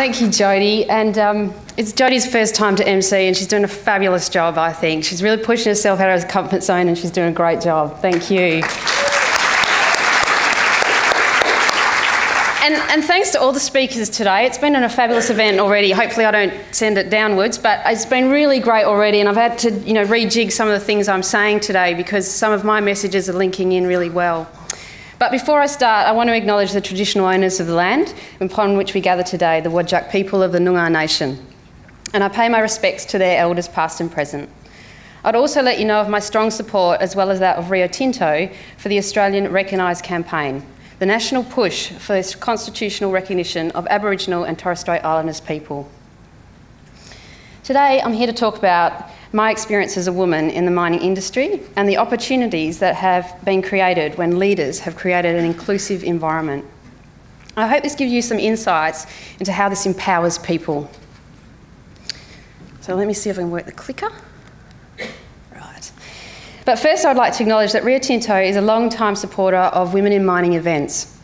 Thank you, Jodie. And it's Jodie's first time to MC and she's doing a fabulous job, I think. She's really pushing herself out of her comfort zone and she's doing a great job. Thank you. And thanks to all the speakers today. It's been a fabulous event already. Hopefully I don't send it downwards, but it's been really great already, and I've had to, rejig some of the things I'm saying today because some of my messages are linking in really well. But before I start, I want to acknowledge the traditional owners of the land upon which we gather today, the Whadjuk people of the Noongar Nation. And I pay my respects to their elders past and present. I'd also let you know of my strong support, as well as that of Rio Tinto, for the Australian Recognise campaign, the national push for this constitutional recognition of Aboriginal and Torres Strait Islanders people. Today, I'm here to talk about my experience as a woman in the mining industry and the opportunities that have been created when leaders have created an inclusive environment. I hope this gives you some insights into how this empowers people. So let me see if I can work the clicker. Right. But first I'd like to acknowledge that Rio Tinto is a long-time supporter of women in mining events.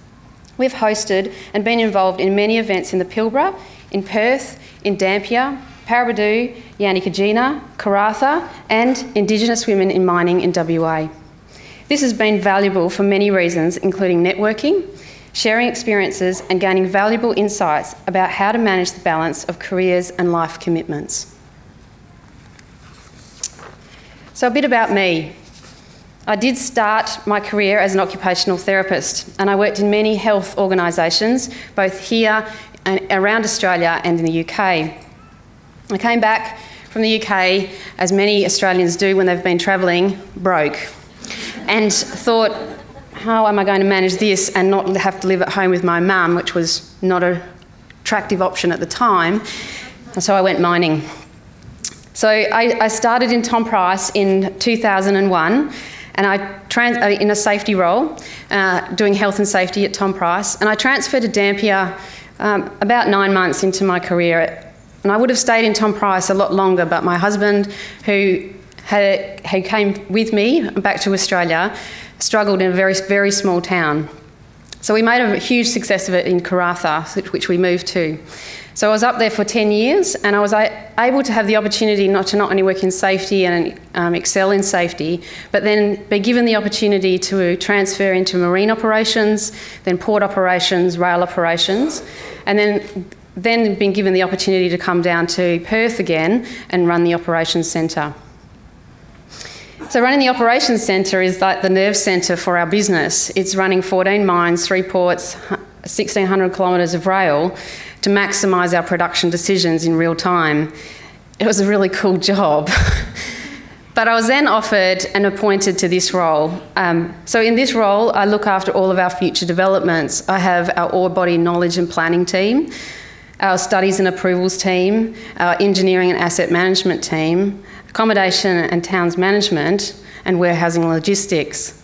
We've hosted and been involved in many events in the Pilbara, in Perth, in Dampier, Paraburdoo, Yannikajina, Karratha and Indigenous women in mining in WA. This has been valuable for many reasons, including networking, sharing experiences and gaining valuable insights about how to manage the balance of careers and life commitments. So a bit about me. I did start my career as an occupational therapist and I worked in many health organisations, both here and around Australia and in the UK. I came back from the UK, as many Australians do when they've been travelling, broke, and thought, how am I going to manage this and not have to live at home with my mum, which was not an attractive option at the time, and so I went mining. So I started in Tom Price in 2001, and in a safety role, doing health and safety at Tom Price, and I transferred to Dampier about 9 months into my career. And I would have stayed in Tom Price a lot longer, but my husband, who came with me back to Australia, struggled in a very, very small town. So we made a huge success of it in Karratha, which we moved to. So I was up there for 10 years, and I was able to have the opportunity not only work in safety and excel in safety, but then be given the opportunity to transfer into marine operations, then port operations, rail operations, and then been given the opportunity to come down to Perth again and run the operations centre. So running the operations centre is like the nerve centre for our business. It's running 14 mines, 3 ports, 1,600 kilometres of rail to maximise our production decisions in real time. It was a really cool job. But I was then offered and appointed to this role. So in this role, I look after all of our future developments. I have our ore body knowledge and planning team, our studies and approvals team, our engineering and asset management team, accommodation and towns management, and warehousing and logistics.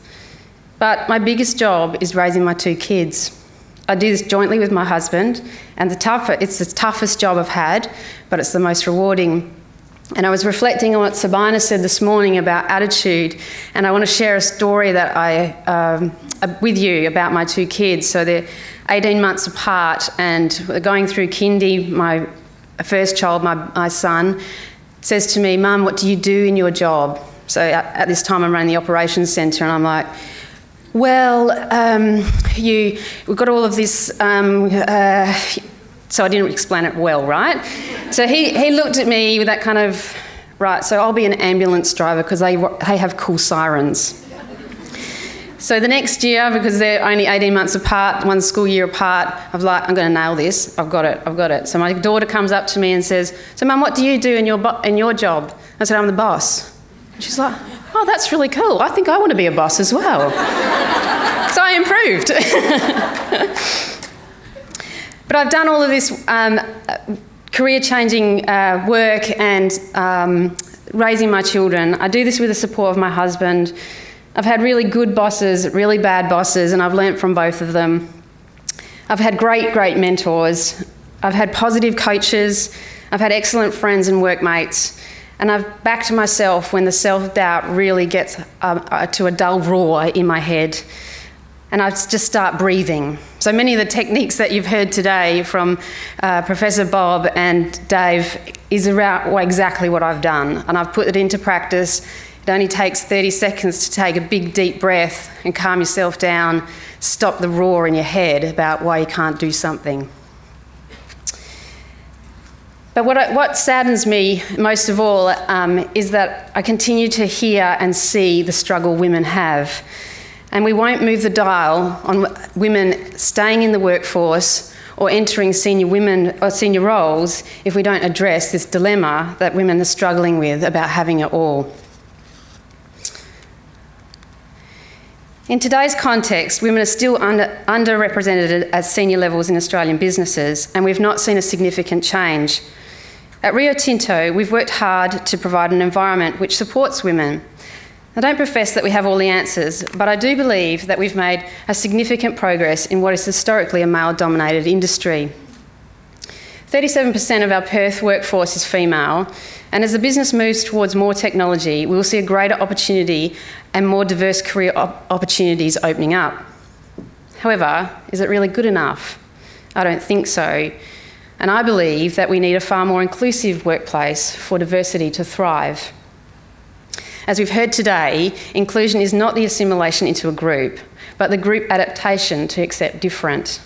But my biggest job is raising my 2 kids. I do this jointly with my husband, and it's the toughest job I've had, but it's the most rewarding. And I was reflecting on what Sabina said this morning about attitude, and I want to share a story that with you about my 2 kids. So they're 18 months apart, and going through kindy, my first child, my son, says to me, "Mum, what do you do in your job?" So at this time I'm running the operations centre, and I'm like, well, we've got all of this, so I didn't explain it well, right? So he looked at me with that kind of, right, so I'll be an ambulance driver because they have cool sirens. So the next year, because they're only 18 months apart, 1 school year apart, I was like, I'm going to nail this. I've got it. So my daughter comes up to me and says, "So Mum, what do you do in your job?" I said, "I'm the boss." And she's like, "Oh, that's really cool. I think I want to be a boss as well." So I improved. But I've done all of this career-changing work and raising my children. I do this with the support of my husband. I've had really good bosses, really bad bosses, and I've learnt from both of them. I've had great, great mentors. I've had positive coaches. I've had excellent friends and workmates. And I've backed myself when the self-doubt really gets to a dull roar in my head. and I just start breathing. So many of the techniques that you've heard today from Professor Bob and Dave is around exactly what I've done, and I've put it into practice. It only takes 30 seconds to take a big deep breath and calm yourself down, stop the roar in your head about why you can't do something. But what saddens me most of all is that I continue to hear and see the struggle women have. And we won't move the dial on women staying in the workforce or entering senior roles if we don't address this dilemma that women are struggling with about having it all. In today's context, women are still underrepresented at senior levels in Australian businesses, and we've not seen a significant change. At Rio Tinto, we've worked hard to provide an environment which supports women. I don't profess that we have all the answers, but I do believe that we've made a significant progress in what is historically a male-dominated industry. 37% of our Perth workforce is female, and as the business moves towards more technology, we will see a greater opportunity and more diverse career opportunities opening up. However, is it really good enough? I don't think so. And I believe that we need a far more inclusive workplace for diversity to thrive. As we've heard today, inclusion is not the assimilation into a group, but the group adaptation to accept different.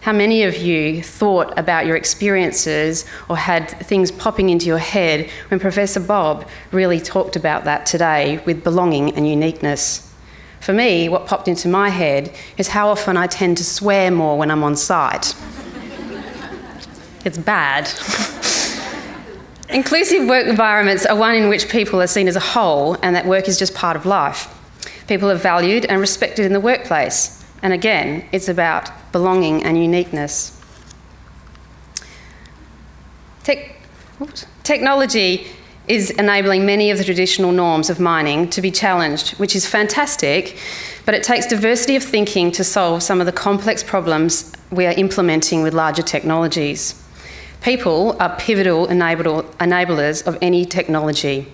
How many of you thought about your experiences or had things popping into your head when Professor Bob really talked about that today with belonging and uniqueness? For me, what popped into my head is how often I tend to swear more when I'm on site. It's bad. Inclusive work environments are one in which people are seen as a whole and that work is just part of life. People are valued and respected in the workplace. And again, it's about belonging and uniqueness. Technology is enabling many of the traditional norms of mining to be challenged, which is fantastic, but it takes diversity of thinking to solve some of the complex problems we are implementing with larger technologies. People are pivotal enablers of any technology,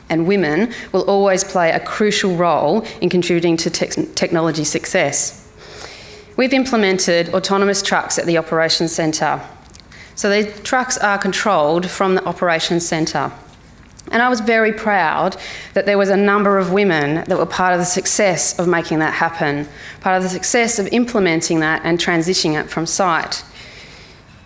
and women will always play a crucial role in contributing to technology success. We've implemented autonomous trucks at the operations centre. So the trucks are controlled from the operations centre. And I was very proud that there was a number of women that were part of the success of making that happen, part of the success of implementing that and transitioning it from site.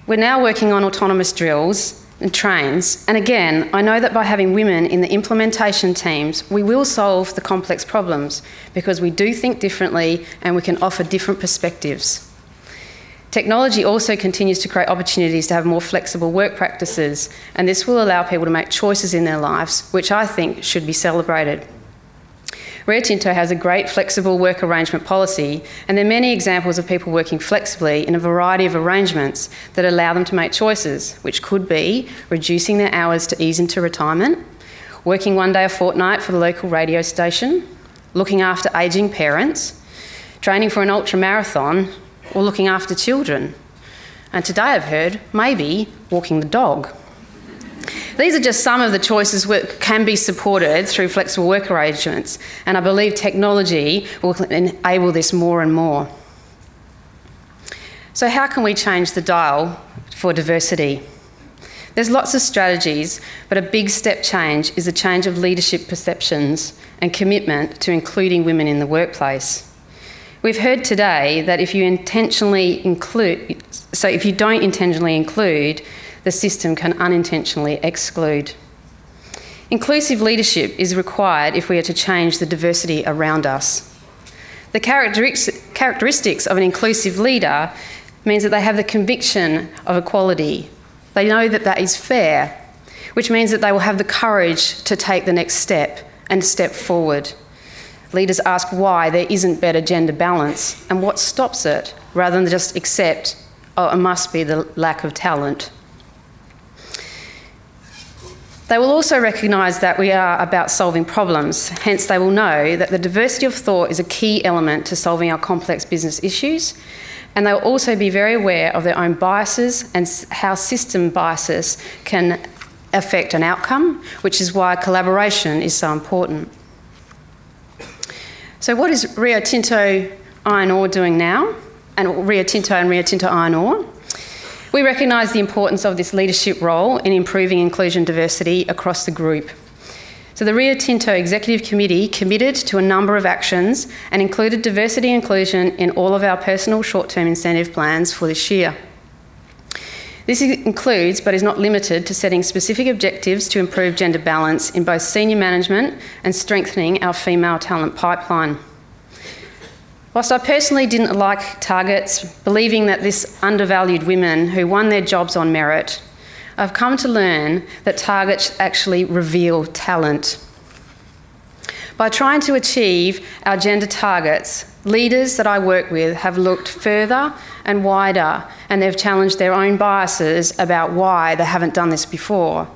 We're now working on autonomous drills and trains, and again, I know that by having women in the implementation teams, we will solve the complex problems because we do think differently and we can offer different perspectives. Technology also continues to create opportunities to have more flexible work practices, and this will allow people to make choices in their lives, which I think should be celebrated. Rio Tinto has a great flexible work arrangement policy, and there are many examples of people working flexibly in a variety of arrangements that allow them to make choices, which could be reducing their hours to ease into retirement, working one day a fortnight for the local radio station, looking after ageing parents, training for an ultra-marathon, or looking after children. And today I've heard, maybe walking the dog. These are just some of the choices that can be supported through flexible work arrangements, and I believe technology will enable this more and more. So how can we change the dial for diversity? There's lots of strategies, but a big step change is a change of leadership perceptions and commitment to including women in the workplace. We've heard today that if you don't intentionally include, the system can unintentionally exclude. Inclusive leadership is required if we are to change the diversity around us. The characteristics of an inclusive leader means that they have the conviction of equality. They know that that is fair, which means that they will have the courage to take the next step and step forward. Leaders ask why there isn't better gender balance and what stops it, rather than just accept, oh, it must be the lack of talent. They will also recognise that we are about solving problems, hence they will know that the diversity of thought is a key element to solving our complex business issues, and they will also be very aware of their own biases and how system biases can affect an outcome, which is why collaboration is so important. So what is Rio Tinto Iron Ore doing now, and Rio Tinto Iron Ore. We recognise the importance of this leadership role in improving inclusion and diversity across the group. So the Rio Tinto Executive Committee committed to a number of actions and included diversity and inclusion in all of our personal short-term incentive plans for this year. This includes, but is not limited to, setting specific objectives to improve gender balance in both senior management and strengthening our female talent pipeline. Whilst I personally didn't like targets, believing that this undervalued women who won their jobs on merit, I've come to learn that targets actually reveal talent. By trying to achieve our gender targets, leaders that I work with have looked further and wider, and they've challenged their own biases about why they haven't done this before.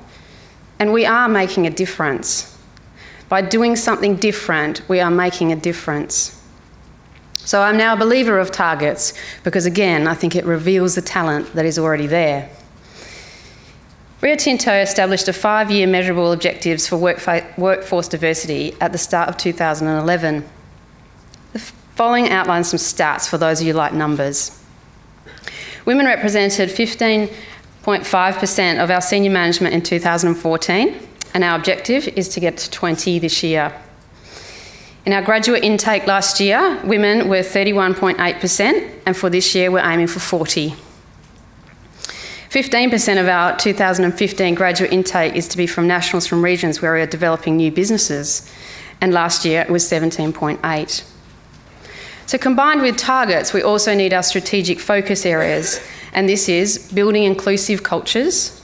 And we are making a difference. By doing something different, we are making a difference. So I'm now a believer of targets because, again, I think it reveals the talent that is already there. Rio Tinto established a 5-year measurable objectives for workforce diversity at the start of 2011. The following outlines some stats for those of you who like numbers. Women represented 15.5% of our senior management in 2014, and our objective is to get to 20 this year. In our graduate intake last year, women were 31.8%, and for this year we're aiming for 40. 15% of our 2015 graduate intake is to be from nationals from regions where we are developing new businesses, and last year it was 17.8%. So combined with targets, we also need our strategic focus areas, and this is building inclusive cultures,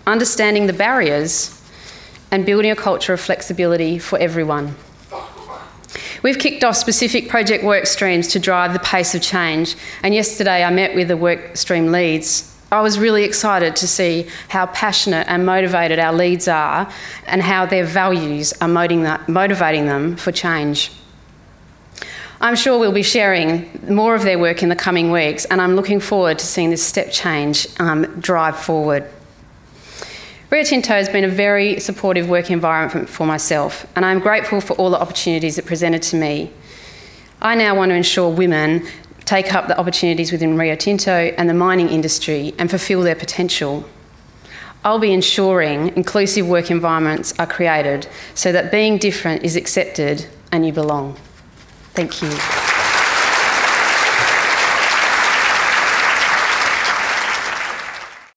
understanding the barriers, and building a culture of flexibility for everyone. We've kicked off specific project work streams to drive the pace of change, and yesterday I met with the work stream leads. I was really excited to see how passionate and motivated our leads are and how their values are motivating them for change. I'm sure we'll be sharing more of their work in the coming weeks, and I'm looking forward to seeing this step change drive forward. Rio Tinto has been a very supportive work environment for myself, and I'm grateful for all the opportunities it presented to me. I now want to ensure women take up the opportunities within Rio Tinto and the mining industry and fulfil their potential. I'll be ensuring inclusive work environments are created so that being different is accepted and you belong. Thank you.